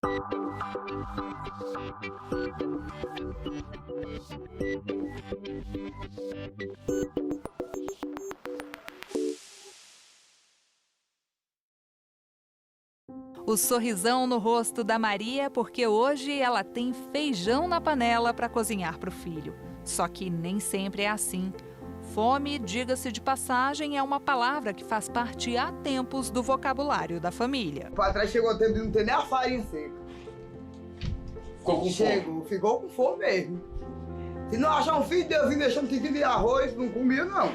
O sorrisão no rosto da Maria é porque hoje ela tem feijão na panela para cozinhar para o filho. Só que nem sempre é assim. Fome, diga-se de passagem, é uma palavra que faz parte há tempos do vocabulário da família. Para trás chegou o tempo de não ter nem a farinha seca. Ficou com fome? Ficou com fome mesmo. Se não achar um filho de Deus deixando um tiquinho de arroz, não comia não.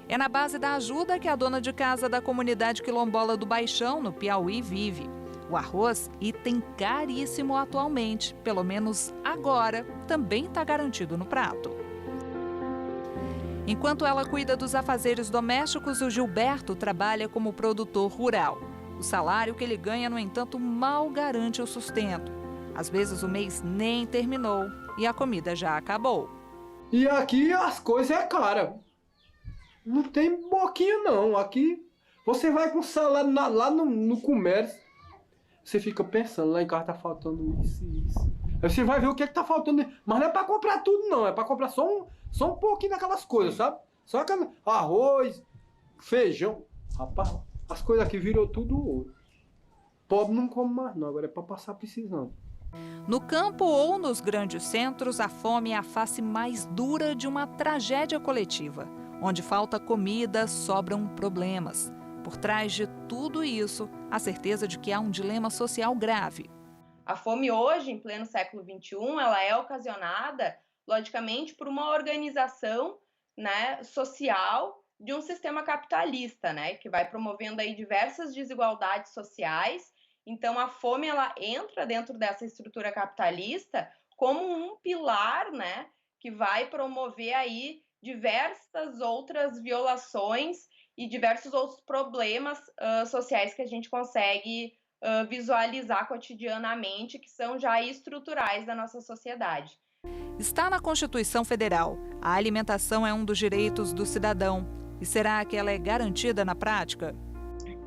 É na base da ajuda que a dona de casa da comunidade quilombola do Baixão, no Piauí, vive. O arroz, item caríssimo atualmente, pelo menos agora, também está garantido no prato. Enquanto ela cuida dos afazeres domésticos, o Gilberto trabalha como produtor rural. O salário que ele ganha, no entanto, mal garante o sustento. Às vezes o mês nem terminou e a comida já acabou. E aqui as coisas é cara. Não tem boquinha não. Aqui você vai com o salário lá no comércio. Você fica pensando, lá em casa tá faltando isso e isso. Aí você vai ver o que é que tá faltando. Mas não é pra comprar tudo não, é pra comprar só um pouquinho daquelas coisas, sabe? Só arroz, feijão. Rapaz, as coisas aqui virou tudo ouro. Pobre não come mais não, agora é pra passar precisando. No campo ou nos grandes centros, a fome é a face mais dura de uma tragédia coletiva. Onde falta comida, sobram problemas. Por trás de tudo isso, a certeza de que há um dilema social grave. A fome hoje, em pleno século XXI, ela é ocasionada, logicamente, por uma organização, né, social de um sistema capitalista, né, que vai promovendo aí diversas desigualdades sociais. Então, a fome ela entra dentro dessa estrutura capitalista como um pilar, né, que vai promover aí diversas outras violações e diversos outros problemas sociais que a gente consegue visualizar cotidianamente, que são já estruturais da nossa sociedade. Está na Constituição Federal. A alimentação é um dos direitos do cidadão. E será que ela é garantida na prática?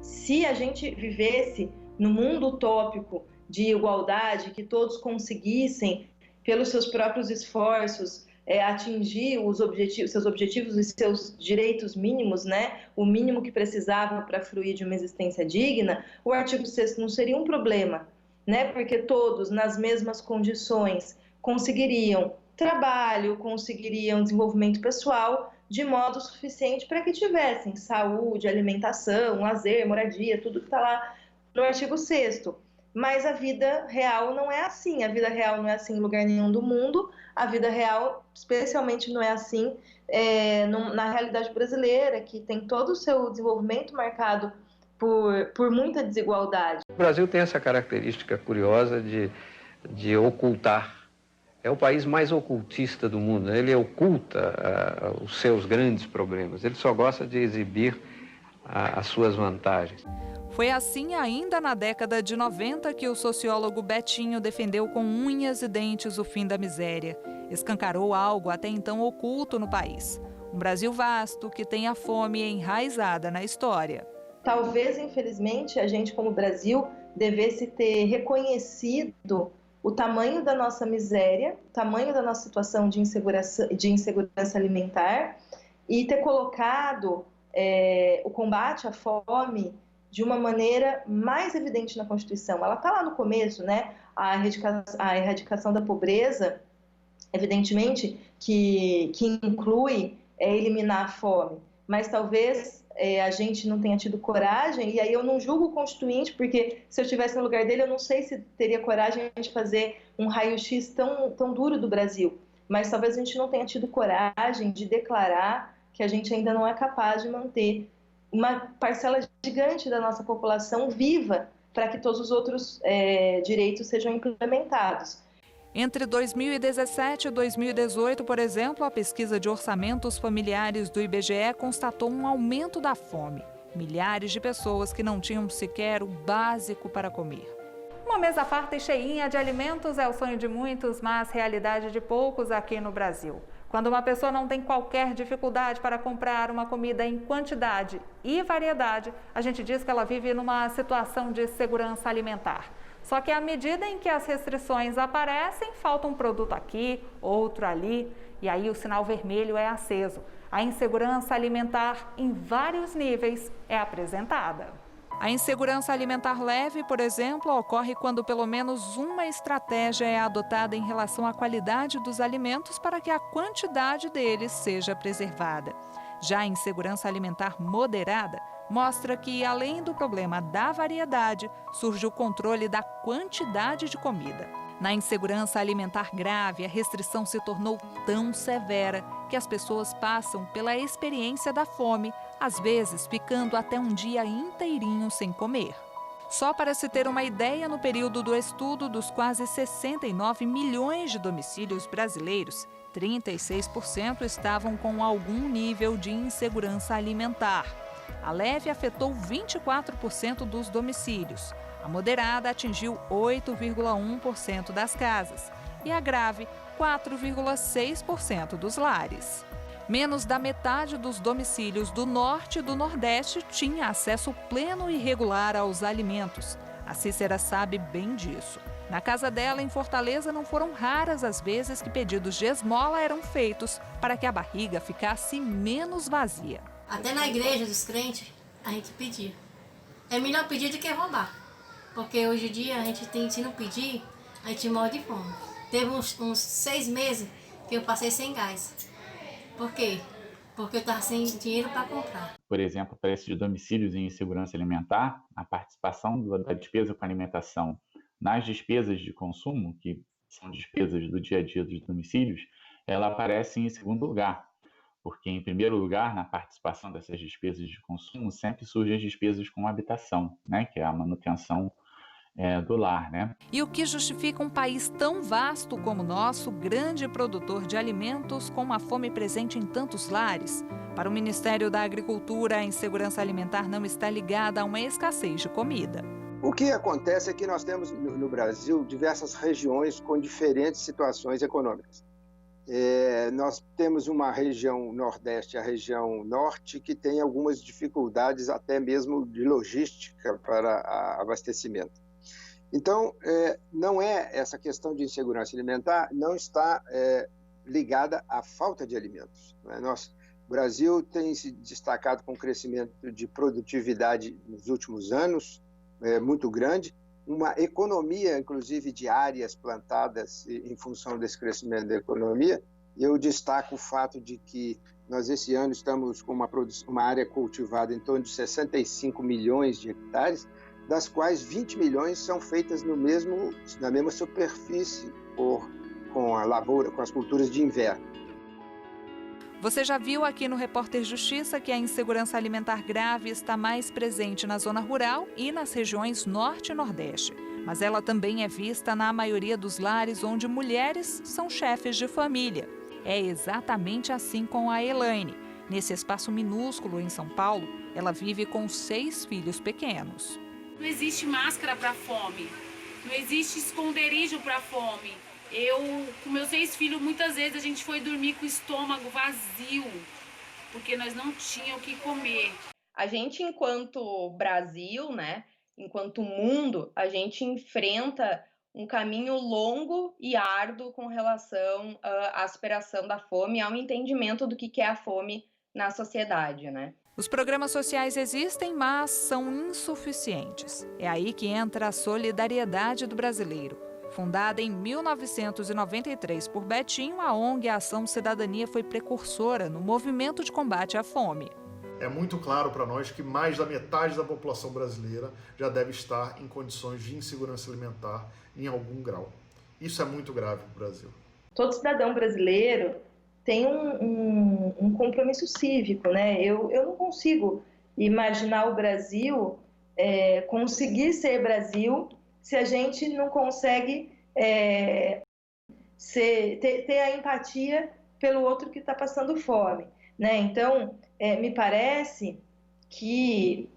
Se a gente vivesse no mundo utópico de igualdade, que todos conseguissem, pelos seus próprios esforços, atingir seus objetivos e seus direitos mínimos, né? O mínimo que precisava para fruir de uma existência digna, o artigo 6º não seria um problema, né? Porque todos, nas mesmas condições, conseguiriam trabalho, conseguiriam desenvolvimento pessoal de modo suficiente para que tivessem saúde, alimentação, lazer, moradia, tudo que está lá no artigo 6º. Mas a vida real não é assim. A vida real não é assim em lugar nenhum do mundo. A vida real, especialmente, não é assim na realidade brasileira, que tem todo o seu desenvolvimento marcado por muita desigualdade. O Brasil tem essa característica curiosa de ocultar. É o país mais ocultista do mundo. Ele oculta os seus grandes problemas. Ele só gosta de exibir as suas vantagens. Foi assim ainda na década de 90 que o sociólogo Betinho defendeu com unhas e dentes o fim da miséria. Escancarou algo até então oculto no país. Um Brasil vasto que tem a fome enraizada na história. Talvez, infelizmente, a gente como Brasil devesse ter reconhecido o tamanho da nossa miséria, o tamanho da nossa situação de insegurança alimentar e ter colocado o combate à fome de uma maneira mais evidente na Constituição. Ela está lá no começo, né? A erradicação da pobreza, evidentemente, que inclui eliminar a fome, mas talvez a gente não tenha tido coragem, e aí eu não julgo o Constituinte, porque se eu estivesse no lugar dele, eu não sei se teria coragem de fazer um raio-x tão duro do Brasil, mas talvez a gente não tenha tido coragem de declarar que a gente ainda não é capaz de manter uma parcela gigante da nossa população viva para que todos os outros direitos sejam implementados. Entre 2017 e 2018, por exemplo, a pesquisa de orçamentos familiares do IBGE constatou um aumento da fome. Milhares de pessoas que não tinham sequer o básico para comer. Uma mesa farta e cheinha de alimentos é o sonho de muitos, mas realidade de poucos aqui no Brasil. Quando uma pessoa não tem qualquer dificuldade para comprar uma comida em quantidade e variedade, a gente diz que ela vive numa situação de segurança alimentar. Só que à medida em que as restrições aparecem, falta um produto aqui, outro ali, e aí o sinal vermelho é aceso. A insegurança alimentar em vários níveis é apresentada. A insegurança alimentar leve, por exemplo, ocorre quando pelo menos uma estratégia é adotada em relação à qualidade dos alimentos para que a quantidade deles seja preservada. Já a insegurança alimentar moderada mostra que, além do problema da variedade, surge o controle da quantidade de comida. Na insegurança alimentar grave, a restrição se tornou tão severa que as pessoas passam pela experiência da fome, às vezes ficando até um dia inteirinho sem comer. Só para se ter uma ideia, no período do estudo dos quase 69 milhões de domicílios brasileiros, 36% estavam com algum nível de insegurança alimentar. A leve afetou 24% dos domicílios. A moderada atingiu 8,1% das casas e a grave, 4,6% dos lares. Menos da metade dos domicílios do Norte e do Nordeste tinha acesso pleno e regular aos alimentos. A Cícera sabe bem disso. Na casa dela, em Fortaleza, não foram raras as vezes que pedidos de esmola eram feitos para que a barriga ficasse menos vazia. Até na igreja dos crentes, a gente pedia. É melhor pedir do que roubar. Porque hoje em dia, se não pedir, a gente morre de fome. Teve uns 6 meses que eu passei sem gás. Por quê? Porque eu estava sem dinheiro para comprar. Por exemplo, para esses domicílios em insegurança alimentar, a participação da despesa com alimentação nas despesas de consumo, que são despesas do dia a dia dos domicílios, ela aparece em segundo lugar. Porque, em primeiro lugar, na participação dessas despesas de consumo, sempre surgem as despesas com habitação, né, que é a manutenção do lar, né? E o que justifica um país tão vasto como o nosso, grande produtor de alimentos, com uma fome presente em tantos lares? Para o Ministério da Agricultura, a insegurança alimentar não está ligada a uma escassez de comida. O que acontece é que nós temos no Brasil diversas regiões com diferentes situações econômicas. Nós temos uma região Nordeste, a região Norte, que tem algumas dificuldades até mesmo de logística para abastecimento. Então, não é essa questão de insegurança alimentar, não está ligada à falta de alimentos. O Brasil tem se destacado com um crescimento de produtividade nos últimos anos, muito grande, uma economia, inclusive, de áreas plantadas em função desse crescimento da economia. Eu destaco o fato de que nós, esse ano, estamos com uma área cultivada em torno de 65 milhões de hectares, das quais 20 milhões são feitas na mesma superfície com a lavoura, com as culturas de inverno. Você já viu aqui no Repórter Justiça que a insegurança alimentar grave está mais presente na zona rural e nas regiões Norte e Nordeste. Mas ela também é vista na maioria dos lares onde mulheres são chefes de família. É exatamente assim com a Elaine. Nesse espaço minúsculo em São Paulo, ela vive com 6 filhos pequenos. Não existe máscara para fome, não existe esconderijo para fome. Eu, com meus 6 filhos, muitas vezes a gente foi dormir com o estômago vazio, porque nós não tínhamos o que comer. A gente, enquanto Brasil, né, enquanto mundo, a gente enfrenta um caminho longo e árduo com relação à superação da fome e ao entendimento do que é a fome na sociedade, né? Os programas sociais existem, mas são insuficientes. É aí que entra a solidariedade do brasileiro. Fundada em 1993 por Betinho, a ONG Ação Cidadania foi precursora no movimento de combate à fome. É muito claro para nós que mais da metade da população brasileira já deve estar em condições de insegurança alimentar em algum grau. Isso é muito grave para o Brasil. Todo cidadão brasileiro tem um compromisso cívico, né? Eu não consigo imaginar o Brasil conseguir ser Brasil se a gente não consegue ter a empatia pelo outro que está passando fome, né? Então, me parece que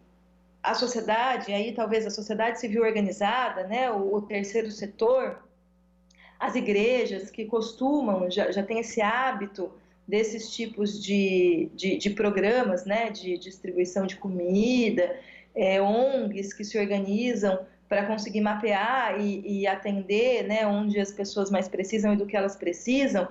a sociedade, aí talvez a sociedade civil organizada, né, o terceiro setor, as igrejas que costumam, já tem esse hábito desses tipos de programas, né, de distribuição de comida, ONGs que se organizam para conseguir mapear e atender, né, onde as pessoas mais precisam e do que elas precisam,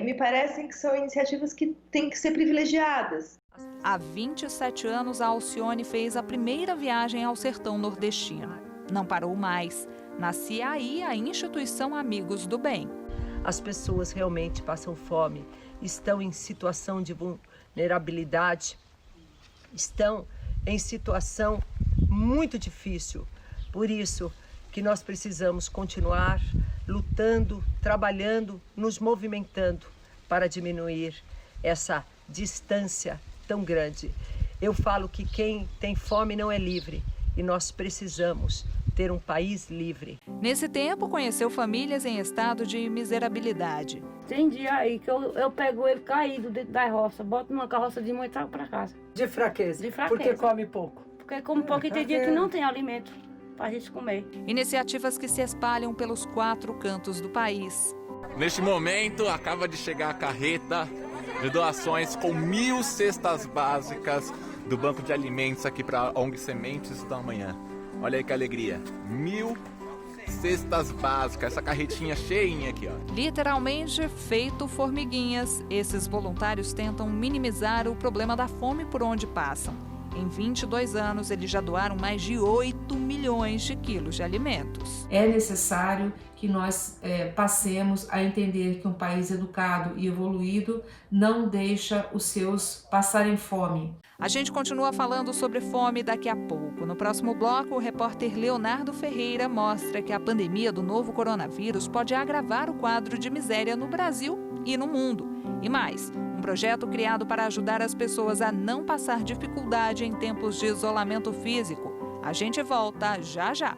me parecem que são iniciativas que têm que ser privilegiadas. Há 27 anos, a Alcione fez a primeira viagem ao sertão nordestino. Não parou mais. Nascia aí a instituição Amigos do Bem. As pessoas realmente passam fome, estão em situação de vulnerabilidade, estão em situação muito difícil. Por isso que nós precisamos continuar lutando, trabalhando, nos movimentando para diminuir essa distância tão grande. Eu falo que quem tem fome não é livre e nós precisamos ter um país livre. Nesse tempo, conheceu famílias em estado de miserabilidade. Tem dia aí que eu pego ele caído dentro da roça, boto numa carroça de mãe e trago para casa. De fraqueza? De fraqueza. Porque come pouco? Porque come pouco e tem dia que não tem alimento para a gente comer. Iniciativas que se espalham pelos 4 cantos do país. Neste momento, acaba de chegar a carreta de doações com 1.000 cestas básicas do Banco de Alimentos aqui para a ONG Sementes da Manhã. Olha aí que alegria, 1.000 cestas básicas, essa carretinha cheinha aqui, ó. Literalmente feito formiguinhas, esses voluntários tentam minimizar o problema da fome por onde passam. Em 22 anos, eles já doaram mais de 8 milhões de quilos de alimentos. É necessário que nós passemos a entender que um país educado e evoluído não deixa os seus passarem fome. A gente continua falando sobre fome daqui a pouco. No próximo bloco, o repórter Leonardo Ferreira mostra que a pandemia do novo coronavírus pode agravar o quadro de miséria no Brasil e no mundo. E mais, um projeto criado para ajudar as pessoas a não passar dificuldade em tempos de isolamento físico. A gente volta já já.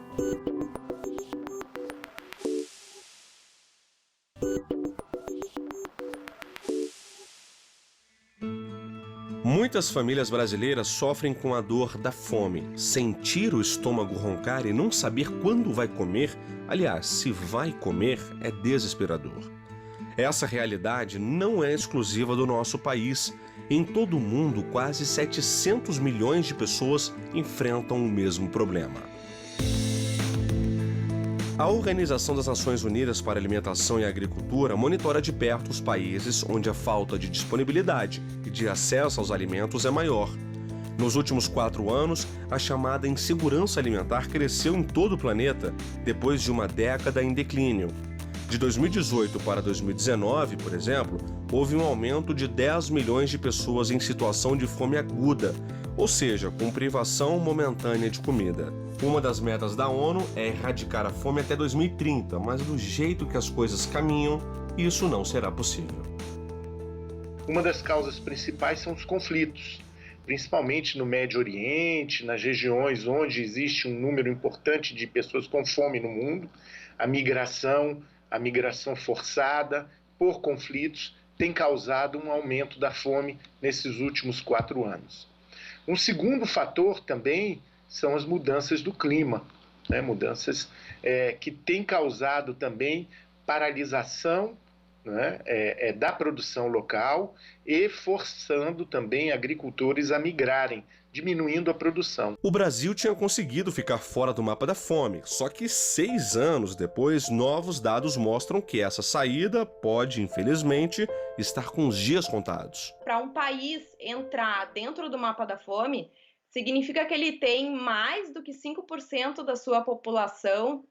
Muitas famílias brasileiras sofrem com a dor da fome. Sentir o estômago roncar e não saber quando vai comer, aliás, se vai comer, é desesperador. Essa realidade não é exclusiva do nosso país. Em todo o mundo, quase 700 milhões de pessoas enfrentam o mesmo problema. A Organização das Nações Unidas para a Alimentação e Agricultura monitora de perto os países onde a falta de disponibilidade e de acesso aos alimentos é maior. Nos últimos 4 anos, a chamada insegurança alimentar cresceu em todo o planeta, depois de uma década em declínio. De 2018 para 2019, por exemplo, houve um aumento de 10 milhões de pessoas em situação de fome aguda, ou seja, com privação momentânea de comida. Uma das metas da ONU é erradicar a fome até 2030, mas do jeito que as coisas caminham, isso não será possível. Uma das causas principais são os conflitos, principalmente no Médio Oriente, nas regiões onde existe um número importante de pessoas com fome no mundo. A migração forçada por conflitos tem causado um aumento da fome nesses últimos 4 anos. Um segundo fator também são as mudanças do clima, né? Mudanças que têm causado também paralisação, né? Da produção local e forçando também agricultores a migrarem, diminuindo a produção. O Brasil tinha conseguido ficar fora do mapa da fome, só que 6 anos depois, novos dados mostram que essa saída pode, infelizmente, estar com os dias contados. Para um país entrar dentro do mapa da fome, significa que ele tem mais do que 5% da sua população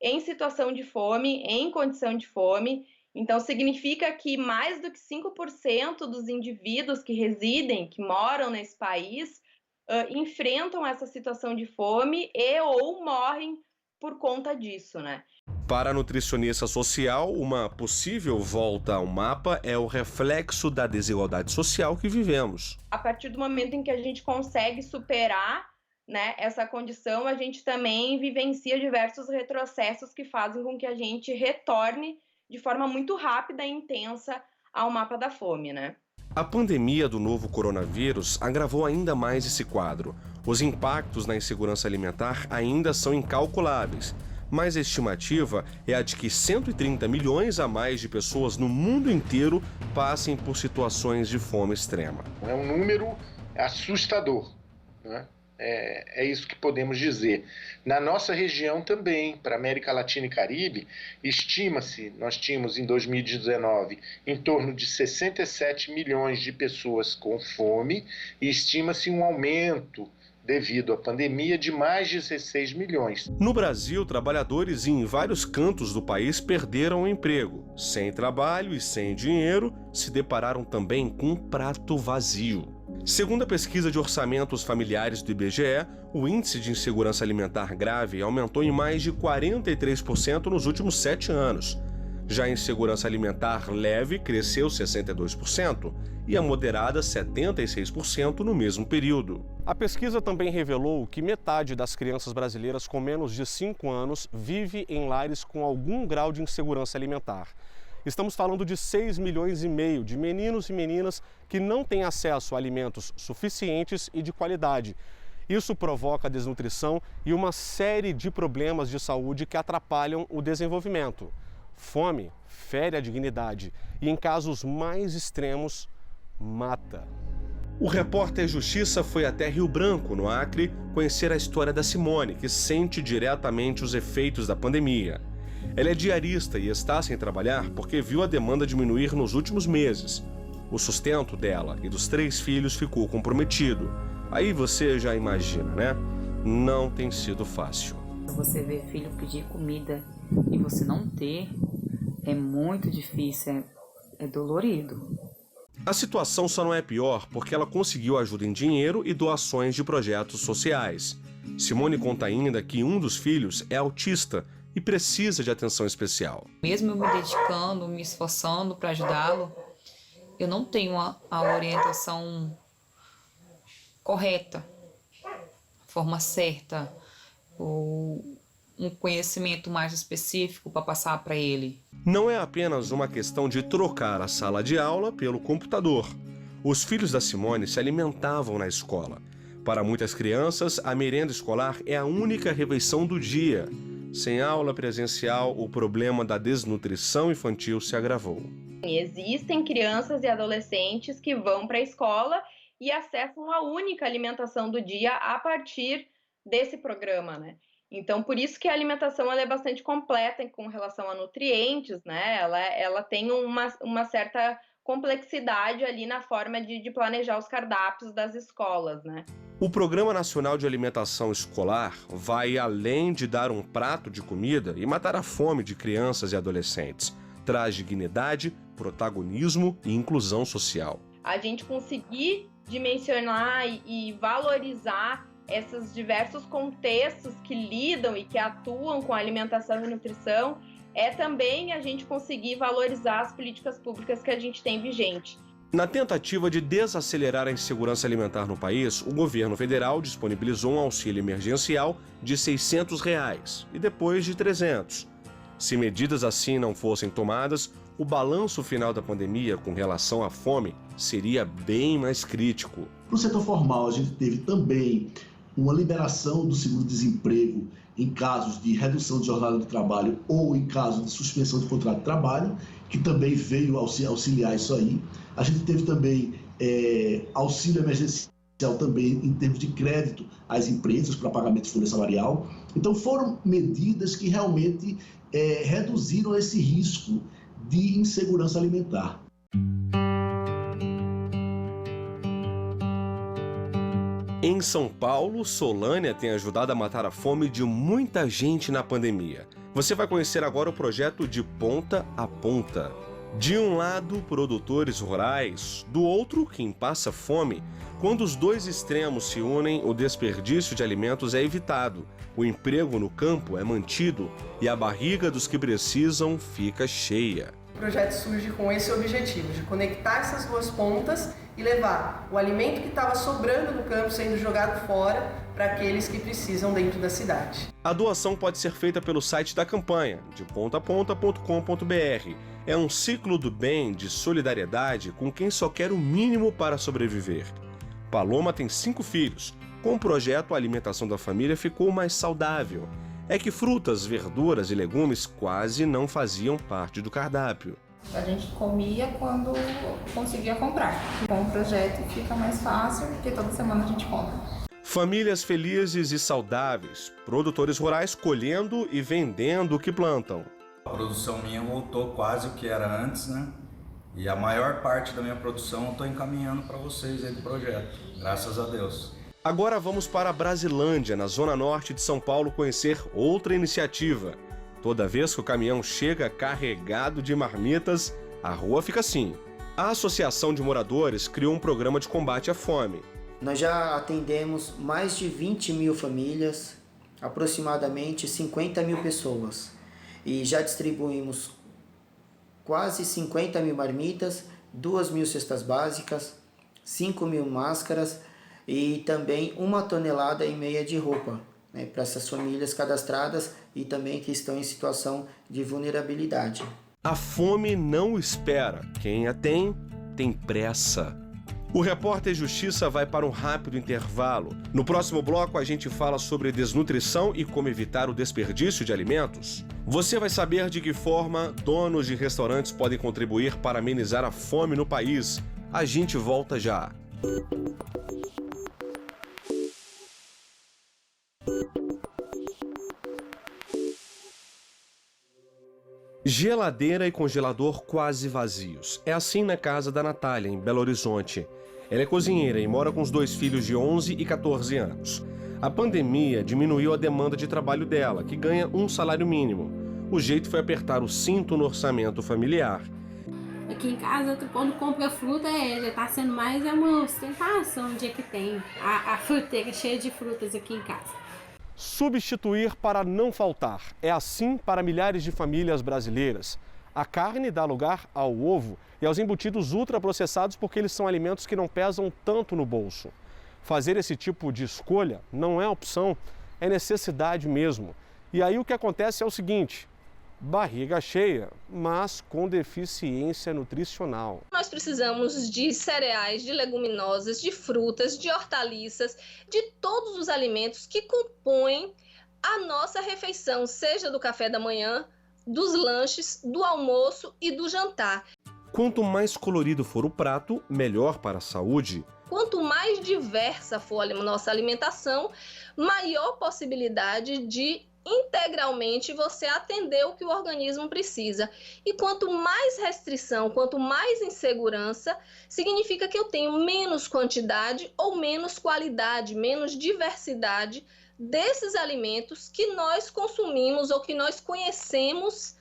em situação de fome, em condição de fome. Então, significa que mais do que 5% dos indivíduos que residem, que moram nesse país, enfrentam essa situação de fome e ou morrem por conta disso, né? Para a nutricionista social, uma possível volta ao mapa é o reflexo da desigualdade social que vivemos. A partir do momento em que a gente consegue superar, né, essa condição, a gente também vivencia diversos retrocessos que fazem com que a gente retorne de forma muito rápida e intensa ao mapa da fome, né? A pandemia do novo coronavírus agravou ainda mais esse quadro. Os impactos na insegurança alimentar ainda são incalculáveis, mas a estimativa é a de que 130 milhões a mais de pessoas no mundo inteiro passem por situações de fome extrema. É um número assustador, né? É isso que podemos dizer. Na nossa região também, para a América Latina e Caribe, estima-se, nós tínhamos em 2019 em torno de 67 milhões de pessoas com fome e estima-se um aumento devido à pandemia de mais de 16 milhões. No Brasil, trabalhadores em vários cantos do país perderam o emprego. Sem trabalho e sem dinheiro, se depararam também com um prato vazio. Segundo a pesquisa de orçamentos familiares do IBGE, o índice de insegurança alimentar grave aumentou em mais de 43% nos últimos 7 anos. Já a insegurança alimentar leve cresceu 62% e a moderada 76% no mesmo período. A pesquisa também revelou que metade das crianças brasileiras com menos de 5 anos vive em lares com algum grau de insegurança alimentar. Estamos falando de 6,5 milhões de meninos e meninas que não têm acesso a alimentos suficientes e de qualidade. Isso provoca desnutrição e uma série de problemas de saúde que atrapalham o desenvolvimento. Fome fere a dignidade e, em casos mais extremos, mata. O repórter Justiça foi até Rio Branco, no Acre, conhecer a história da Simone, que sente diretamente os efeitos da pandemia. Ela é diarista e está sem trabalhar porque viu a demanda diminuir nos últimos meses. O sustento dela e dos 3 filhos ficou comprometido. Aí você já imagina, né? Não tem sido fácil. Você vê filho pedir comida e você não ter, é muito difícil, é dolorido. A situação só não é pior porque ela conseguiu ajuda em dinheiro e doações de projetos sociais. Simone conta ainda que um dos filhos é autista e precisa de atenção especial. Mesmo eu me dedicando, me esforçando para ajudá-lo, eu não tenho a orientação correta, forma certa, ou um conhecimento mais específico para passar para ele. Não é apenas uma questão de trocar a sala de aula pelo computador. Os filhos da Simone se alimentavam na escola. Para muitas crianças, a merenda escolar é a única refeição do dia. Sem aula presencial, o problema da desnutrição infantil se agravou. Existem crianças e adolescentes que vão para a escola e acessam a única alimentação do dia a partir desse programa, né? Então, por isso que a alimentação ela é bastante completa com relação a nutrientes, né? Ela tem uma certa complexidade ali na forma de planejar os cardápios das escolas, né? O Programa Nacional de Alimentação Escolar vai além de dar um prato de comida e matar a fome de crianças e adolescentes. Traz dignidade, protagonismo e inclusão social. A gente conseguir dimensionar e valorizar esses diversos contextos que lidam e que atuam com a alimentação e nutrição é também a gente conseguir valorizar as políticas públicas que a gente tem vigente. Na tentativa de desacelerar a insegurança alimentar no país, o governo federal disponibilizou um auxílio emergencial de R$ 600 e depois de R$ 300. Se medidas assim não fossem tomadas, o balanço final da pandemia com relação à fome seria bem mais crítico. No setor formal, a gente teve também uma liberação do seguro-desemprego em casos de redução de jornada de trabalho ou em caso de suspensão de contrato de trabalho, que também veio auxiliar isso aí. A gente teve também auxílio emergencial também em termos de crédito às empresas para pagamento de folha salarial. Então foram medidas que realmente reduziram esse risco de insegurança alimentar. Em São Paulo, Solânia tem ajudado a matar a fome de muita gente na pandemia. Você vai conhecer agora o projeto De Ponta a Ponta. De um lado, produtores rurais, do outro, quem passa fome. Quando os dois extremos se unem, o desperdício de alimentos é evitado, o emprego no campo é mantido e a barriga dos que precisam fica cheia. O projeto surge com esse objetivo, de conectar essas duas pontas e levar o alimento que estava sobrando no campo sendo jogado fora para aqueles que precisam dentro da cidade. A doação pode ser feita pelo site da campanha, depontaponta.com.br. É um ciclo do bem, de solidariedade com quem só quer o mínimo para sobreviver. Paloma tem 5 filhos. Com o projeto, a alimentação da família ficou mais saudável. É que frutas, verduras e legumes quase não faziam parte do cardápio. A gente comia quando conseguia comprar. Com o projeto fica mais fácil, porque toda semana a gente compra. Famílias felizes e saudáveis, produtores rurais colhendo e vendendo o que plantam. A produção minha voltou quase o que era antes, né? E a maior parte da minha produção eu estou encaminhando para vocês aí do projeto, graças a Deus. Agora vamos para Brasilândia, na zona norte de São Paulo, conhecer outra iniciativa. Toda vez que o caminhão chega carregado de marmitas, a rua fica assim. A Associação de Moradores criou um programa de combate à fome. Nós já atendemos mais de 20 mil famílias, aproximadamente 50 mil pessoas. E já distribuímos quase 50 mil marmitas, 2 mil cestas básicas, 5 mil máscaras e também 1,5 tonelada de roupa, né, para essas famílias cadastradas e também que estão em situação de vulnerabilidade. A fome não espera. Quem a tem, tem pressa. O Repórter Justiça vai para um rápido intervalo. No próximo bloco, a gente fala sobre desnutrição e como evitar o desperdício de alimentos. Você vai saber de que forma donos de restaurantes podem contribuir para amenizar a fome no país. A gente volta já. Geladeira e congelador quase vazios. É assim na casa da Natália, em Belo Horizonte. Ela é cozinheira e mora com os 2 filhos de 11 e 14 anos. A pandemia diminuiu a demanda de trabalho dela, que ganha um salário mínimo. O jeito foi apertar o cinto no orçamento familiar. Aqui em casa, quando compra fruta, já está sendo mais uma ostentação o dia que tem a fruteira cheia de frutas aqui em casa. Substituir para não faltar. É assim para milhares de famílias brasileiras. A carne dá lugar ao ovo e aos embutidos ultraprocessados porque eles são alimentos que não pesam tanto no bolso. Fazer esse tipo de escolha não é opção, é necessidade mesmo. E aí o que acontece é o seguinte: barriga cheia, mas com deficiência nutricional. Nós precisamos de cereais, de leguminosas, de frutas, de hortaliças, de todos os alimentos que compõem a nossa refeição, seja do café da manhã, dos lanches, do almoço e do jantar. Quanto mais colorido for o prato, melhor para a saúde. Quanto mais diversa for a nossa alimentação, maior possibilidade de integralmente você atender o que o organismo precisa. E quanto mais restrição, quanto mais insegurança, significa que eu tenho menos quantidade ou menos qualidade, menos diversidade desses alimentos que nós consumimos ou que nós conhecemos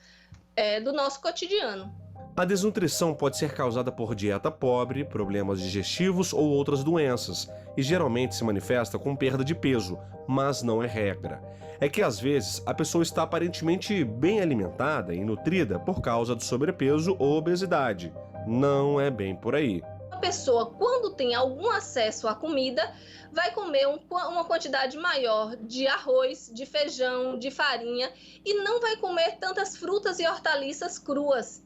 do nosso cotidiano. A desnutrição pode ser causada por dieta pobre, problemas digestivos ou outras doenças, e geralmente se manifesta com perda de peso, mas não é regra. É que às vezes a pessoa está aparentemente bem alimentada e nutrida por causa do sobrepeso ou obesidade. Não é bem por aí. A pessoa, quando tem algum acesso à comida, vai comer uma quantidade maior de arroz, de feijão, de farinha e não vai comer tantas frutas e hortaliças cruas.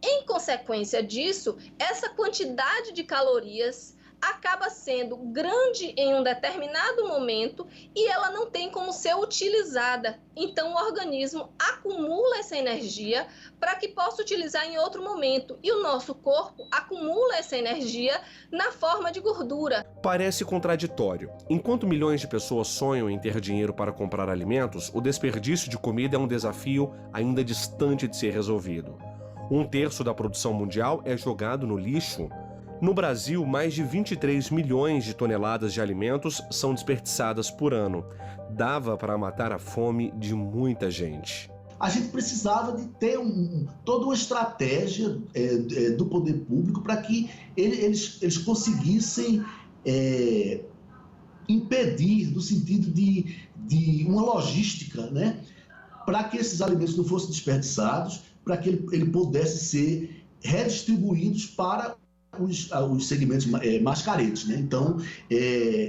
Em consequência disso, essa quantidade de calorias acaba sendo grande em um determinado momento e ela não tem como ser utilizada. Então o organismo acumula essa energia para que possa utilizar em outro momento e o nosso corpo acumula essa energia na forma de gordura. Parece contraditório. Enquanto milhões de pessoas sonham em ter dinheiro para comprar alimentos, o desperdício de comida é um desafio ainda distante de ser resolvido. 1/3 da produção mundial é jogado no lixo. No Brasil, mais de 23 milhões de toneladas de alimentos são desperdiçadas por ano. Dava para matar a fome de muita gente. A gente precisava de ter toda uma estratégia do poder público para que eles conseguissem impedir, no sentido de uma logística, né, para que esses alimentos não fossem desperdiçados, para que ele pudesse ser redistribuídos para os segmentos mais carentes, né? Então,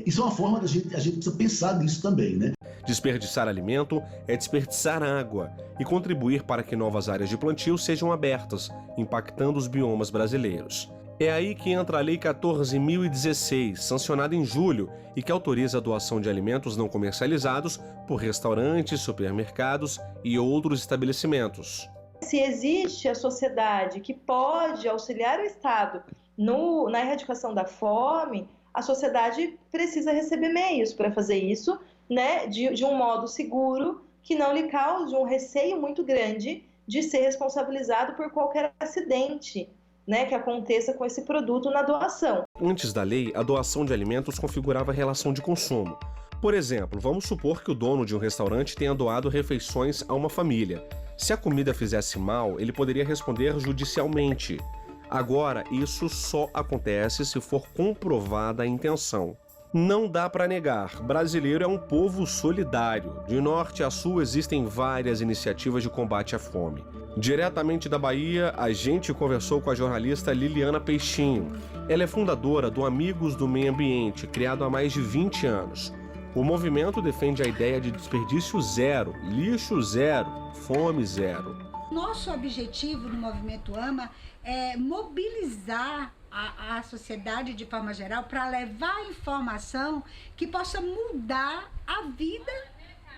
isso é uma forma a gente precisa pensar nisso também, né? Desperdiçar alimento é desperdiçar água e contribuir para que novas áreas de plantio sejam abertas, impactando os biomas brasileiros. É aí que entra a Lei 14.016, sancionada em julho, e que autoriza a doação de alimentos não comercializados por restaurantes, supermercados e outros estabelecimentos. Se existe a sociedade que pode auxiliar o Estado na erradicação da fome, a sociedade precisa receber meios para fazer isso, né, de um modo seguro, que não lhe cause um receio muito grande de ser responsabilizado por qualquer acidente, né, que aconteça com esse produto na doação. Antes da lei, a doação de alimentos configurava a relação de consumo. Por exemplo, vamos supor que o dono de um restaurante tenha doado refeições a uma família. Se a comida fizesse mal, ele poderia responder judicialmente. Agora, isso só acontece se for comprovada a intenção. Não dá para negar, brasileiro é um povo solidário. De norte a sul existem várias iniciativas de combate à fome. Diretamente da Bahia, a gente conversou com a jornalista Liliana Peixinho. Ela é fundadora do Amigos do Meio Ambiente, criado há mais de 20 anos. O movimento defende a ideia de desperdício zero, lixo zero, fome zero. Nosso objetivo no Movimento AMA é mobilizar a sociedade de forma geral para levar informação que possa mudar a vida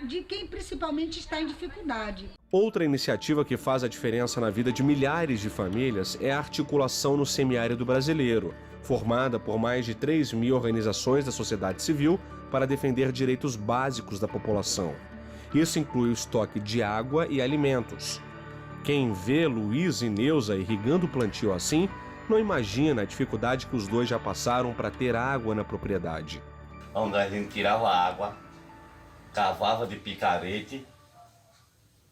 de quem principalmente está em dificuldade. Outra iniciativa que faz a diferença na vida de milhares de famílias é a Articulação no Semiárido Brasileiro, formada por mais de 3.000 organizações da sociedade civil para defender direitos básicos da população. Isso inclui o estoque de água e alimentos. Quem vê Luiz e Neuza irrigando o plantio assim, não imagina a dificuldade que os dois já passaram para ter água na propriedade. Onde a gente tirava água, cavava de picarete,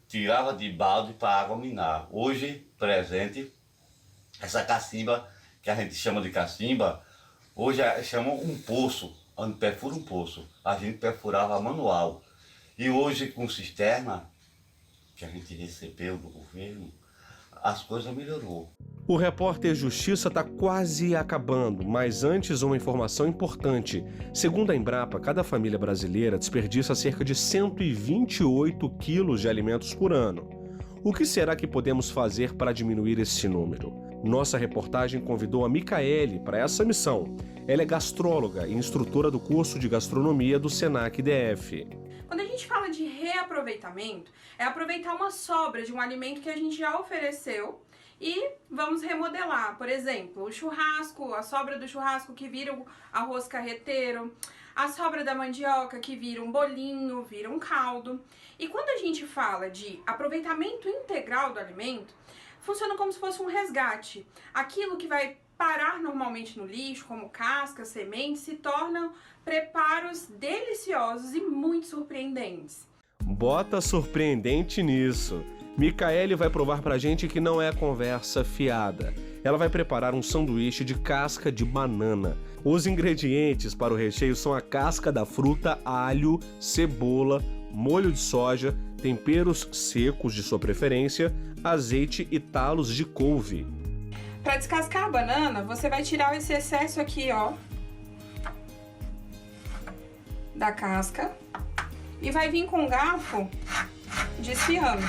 tirava de balde para a água minar. Hoje, presente, essa cacimba, que a gente chama de cacimba, hoje chama um poço, onde perfura um poço. A gente perfurava manual. E hoje, com cisterna, que a gente recebeu do governo, as coisas melhorou. O Repórter Justiça está quase acabando, mas antes uma informação importante. Segundo a Embrapa, cada família brasileira desperdiça cerca de 128 quilos de alimentos por ano. O que será que podemos fazer para diminuir esse número? Nossa reportagem convidou a Micaele para essa missão. Ela é gastróloga e instrutora do curso de gastronomia do Senac DF. Quando a gente fala de reaproveitamento, é aproveitar uma sobra de um alimento que a gente já ofereceu e vamos remodelar. Por exemplo, o churrasco, a sobra do churrasco que vira o arroz carreteiro, a sobra da mandioca que vira um bolinho, vira um caldo. E quando a gente fala de aproveitamento integral do alimento, funciona como se fosse um resgate. Aquilo que vai parar normalmente no lixo, como cascas, sementes, se tornam preparos deliciosos e muito surpreendentes. Bota surpreendente nisso. Micaele vai provar pra gente que não é conversa fiada. Ela vai preparar um sanduíche de casca de banana. Os ingredientes para o recheio são a casca da fruta, alho, cebola, molho de soja, temperos secos de sua preferência, azeite e talos de couve. Para descascar a banana, você vai tirar esse excesso aqui, ó, da casca e vai vir com um garfo desfiando.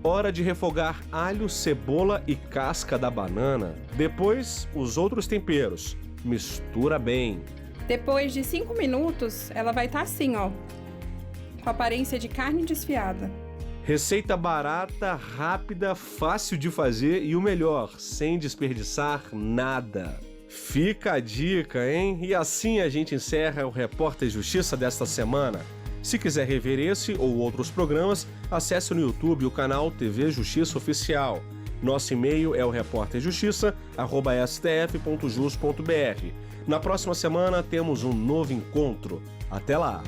Hora de refogar alho, cebola e casca da banana. Depois, os outros temperos. Mistura bem. Depois de 5 minutos, ela vai estar assim, ó, com aparência de carne desfiada. Receita barata, rápida, fácil de fazer e o melhor, sem desperdiçar nada. Fica a dica, hein? E assim a gente encerra o Repórter Justiça desta semana. Se quiser rever esse ou outros programas, acesse no YouTube o canal TV Justiça Oficial. Nosso e-mail é o reporterjustiça@stf.jus.br. Na próxima semana temos um novo encontro. Até lá!